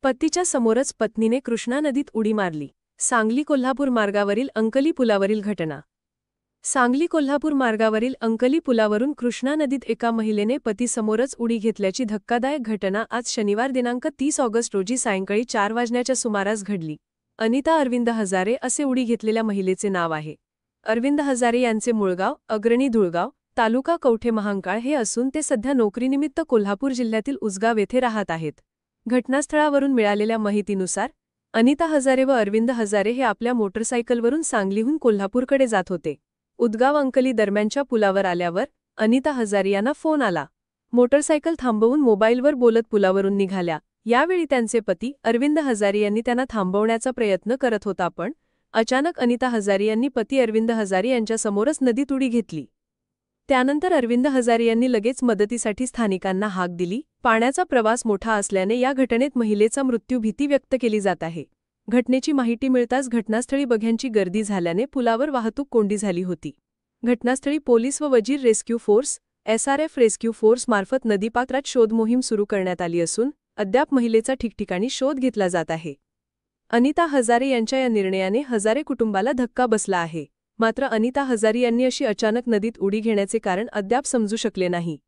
पतीच्या समोरच पत्नीने कृष्णा नदीत उडी मारली. सांगली कोल्हापूर मार्गावरील अंकली पुलावरील घटना. सांगली कोल्हापूर मार्गावरील अंकली पुलावरून कृष्णा नदीत एका महिलेने पतीसमोरच उडी घेतल्याची धक्कादायक घटना आज शनिवार दिनांक 30 ऑगस्ट रोजी सायंकाळी 4 वाजण्याच्या सुमारास घडली. अनिता अरविंद हजारे असे उडी घेतलेल्या महिलेचे नाव आहे. अरविंद हजारे यांचे मूळगाव अग्रणी धुळगाव, तालुका कवठे महांकाळ हे असून ते सध्या नोकरीनिमित्त कोल्हापूर जिल्ह्यातील उसगाव येथे राहत आहेत. घटनास्थळावरून मिळालेल्या माहितीनुसार अनिता हजारे व अरविंद हजारे हे आपल्या मोटरसायकलवरून सांगलीहून कोल्हापूरकडे जात होते. उदगाव अंकली दरम्यानच्या पुलावर आल्यावर अनिता हजारे यांना फोन आला. मोटरसायकल थांबवून मोबाईलवर बोलत पुलावरून निघाल्या. यावेळी त्यांचे पती अरविंद हजारे यांनी त्यांना थांबवण्याचा प्रयत्न करत होता, पण अचानक अनिता हजारे यांनी पती अरविंद हजारे यांच्यासमोरच नदीत उडी घेतली. त्यानंतर अरविंद हजारे यांनी लगेच मदतीसाठी स्थानिकांना हाक दिली. पाण्याचा प्रवास मोठा असल्याने या घटनेत महिलेचा मृत्यू भीती व्यक्त केली जात आहे. घटनेची माहिती मिळताच घटनास्थळी बघ्यांची गर्दी झाल्याने पुलावर वाहतूक कोंडी झाली होती. घटनास्थळी पोलीस व Wazir rescue force, SRF rescue force मार्फत नदीपात्रात शोध मोहीम सुरू करण्यात आली असून अद्याप महिलेचा ठिकठिकाणी शोध घेतला जात आहे. अनिता हजारे यांच्या या निर्णयाने हजारे कुटुंबाला धक्का बसला आहे. मात्र अनिता हजारे यांनी अशी अचानक नदीत उडी घेण्याचे कारण अद्याप समजू शकले नाही.